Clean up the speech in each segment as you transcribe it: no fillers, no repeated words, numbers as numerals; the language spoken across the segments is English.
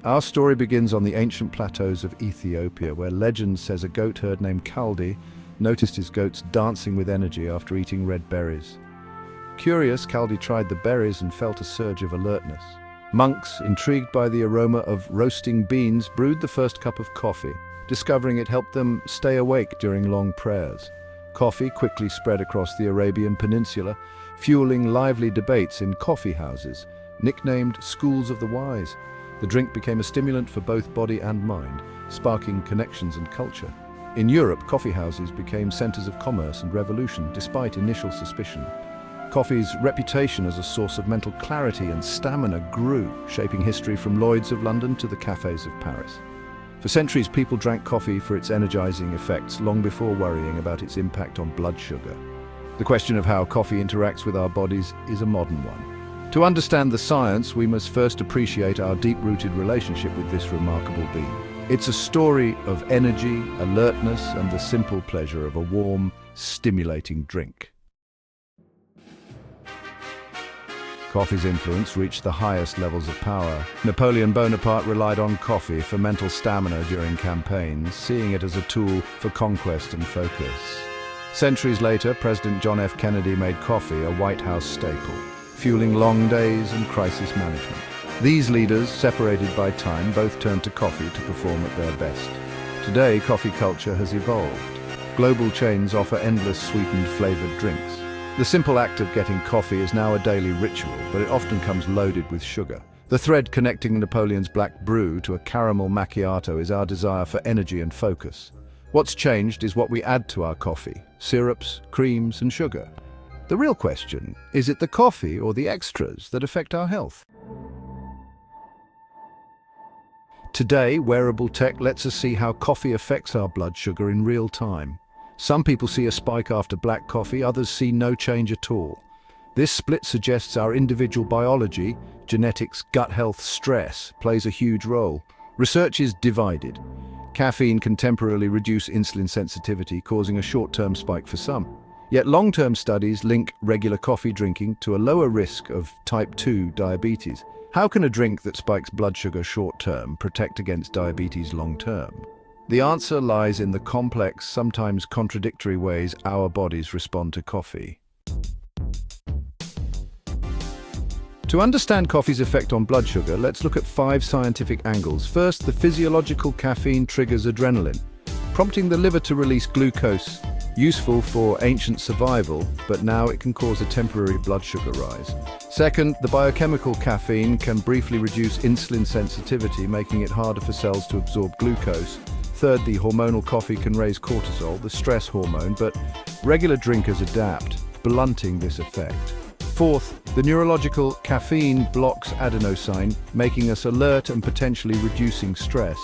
Our story begins on the ancient plateaus of Ethiopia, where legend says a goat herd named Kaldi noticed his goats dancing with energy after eating red berries. Curious, Kaldi tried the berries and felt a surge of alertness. Monks, intrigued by the aroma of roasting beans, brewed the first cup of coffee, discovering it helped them stay awake during long prayers. Coffee quickly spread across the Arabian Peninsula, fueling lively debates in coffee houses, nicknamed schools of the wise. The drink became a stimulant for both body and mind, sparking connections and culture. In Europe, coffee houses became centers of commerce and revolution, despite initial suspicion. Coffee's reputation as a source of mental clarity and stamina grew, shaping history from Lloyd's of London to the cafes of Paris. For centuries, people drank coffee for its energizing effects, long before worrying about its impact on blood sugar. The question of how coffee interacts with our bodies is a modern one. To understand the science, we must first appreciate our deep-rooted relationship with this remarkable bean. It's a story of energy, alertness, and the simple pleasure of a warm, stimulating drink. Coffee's influence reached the highest levels of power. Napoleon Bonaparte relied on coffee for mental stamina during campaigns, seeing it as a tool for conquest and focus. Centuries later, President John F. Kennedy made coffee a White House staple, fueling long days and crisis management. These leaders, separated by time, both turned to coffee to perform at their best. Today, coffee culture has evolved. Global chains offer endless sweetened flavored drinks. The simple act of getting coffee is now a daily ritual, but it often comes loaded with sugar. The thread connecting Napoleon's black brew to a caramel macchiato is our desire for energy and focus. What's changed is what we add to our coffee: syrups, creams, and sugar. The real question, is it the coffee or the extras that affect our health? Today, wearable tech lets us see how coffee affects our blood sugar in real time. Some people see a spike after black coffee, others see no change at all. This split suggests our individual biology, genetics, gut health, stress plays a huge role. Research is divided. Caffeine can temporarily reduce insulin sensitivity, causing a short-term spike for some. Yet long-term studies link regular coffee drinking to a lower risk of type 2 diabetes. How can a drink that spikes blood sugar short-term protect against diabetes long-term? The answer lies in the complex, sometimes contradictory ways our bodies respond to coffee. To understand coffee's effect on blood sugar, let's look at 5 scientific angles. First, the physiological caffeine triggers adrenaline, prompting the liver to release glucose, useful for ancient survival, but now it can cause a temporary blood sugar rise. Second, the biochemical caffeine can briefly reduce insulin sensitivity, making it harder for cells to absorb glucose. Third, the hormonal coffee can raise cortisol, the stress hormone, but regular drinkers adapt, blunting this effect. Fourth, the neurological caffeine blocks adenosine, making us alert and potentially reducing stress,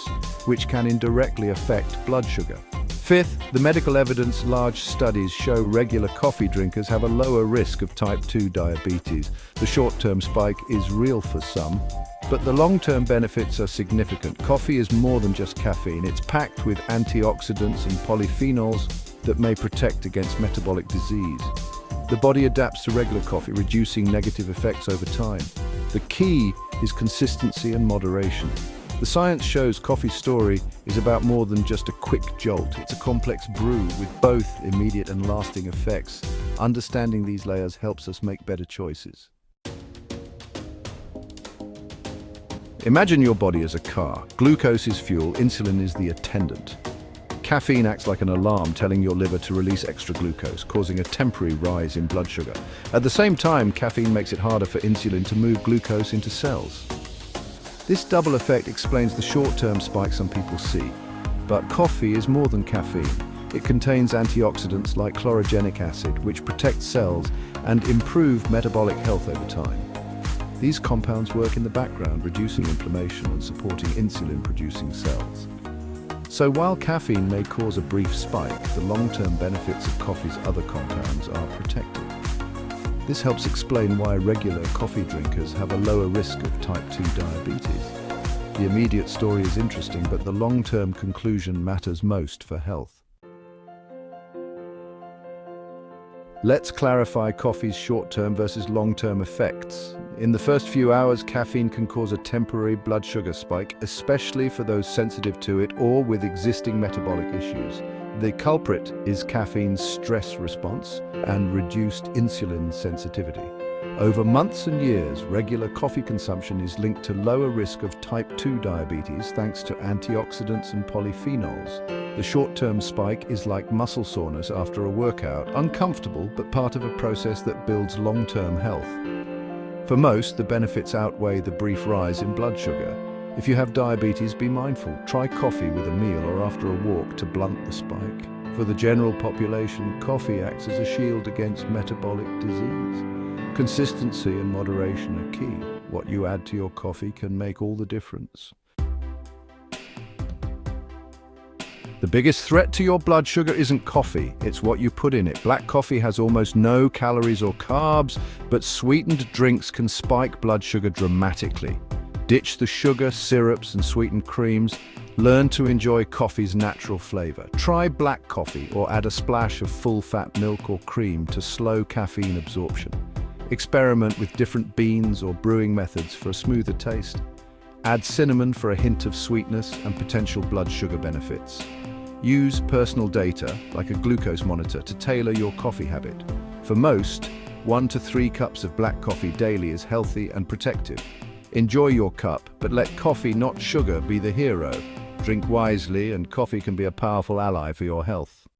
which can indirectly affect blood sugar. Fifth, the medical evidence, large studies show regular coffee drinkers have a lower risk of type 2 diabetes. The short-term spike is real for some, but the long-term benefits are significant. Coffee is more than just caffeine. It's packed with antioxidants and polyphenols that may protect against metabolic disease. The body adapts to regular coffee, reducing negative effects over time. The key is consistency and moderation. The science shows coffee's story is about more than just a quick jolt. It's a complex brew with both immediate and lasting effects. Understanding these layers helps us make better choices. Imagine your body as a car. Glucose is fuel, insulin is the attendant. Caffeine acts like an alarm, telling your liver to release extra glucose, causing a temporary rise in blood sugar. At the same time, caffeine makes it harder for insulin to move glucose into cells. This double effect explains the short-term spike some people see. But coffee is more than caffeine. It contains antioxidants like chlorogenic acid, which protect cells and improve metabolic health over time. These compounds work in the background, reducing inflammation and supporting insulin-producing cells. So while caffeine may cause a brief spike, the long-term benefits of coffee's other compounds are protected. This helps explain why regular coffee drinkers have a lower risk of type 2 diabetes. The immediate story is interesting, but the long-term conclusion matters most for health. Let's clarify coffee's short-term versus long-term effects. In the first few hours, caffeine can cause a temporary blood sugar spike, especially for those sensitive to it or with existing metabolic issues. The culprit is caffeine's stress response and reduced insulin sensitivity. Over months and years, regular coffee consumption is linked to lower risk of type 2 diabetes thanks to antioxidants and polyphenols. The short-term spike is like muscle soreness after a workout, uncomfortable but part of a process that builds long-term health. For most, the benefits outweigh the brief rise in blood sugar. If you have diabetes, be mindful. Try coffee with a meal or after a walk to blunt the spike. For the general population, coffee acts as a shield against metabolic disease. Consistency and moderation are key. What you add to your coffee can make all the difference. The biggest threat to your blood sugar isn't coffee, it's what you put in it. Black coffee has almost no calories or carbs, but sweetened drinks can spike blood sugar dramatically. Ditch the sugar, syrups, and sweetened creams. Learn to enjoy coffee's natural flavor. Try black coffee or add a splash of full-fat milk or cream to slow caffeine absorption. Experiment with different beans or brewing methods for a smoother taste. Add cinnamon for a hint of sweetness and potential blood sugar benefits. Use personal data, like a glucose monitor, to tailor your coffee habit. For most, 1 to 3 cups of black coffee daily is healthy and protective. Enjoy your cup, but let coffee, not sugar, be the hero. Drink wisely, and coffee can be a powerful ally for your health.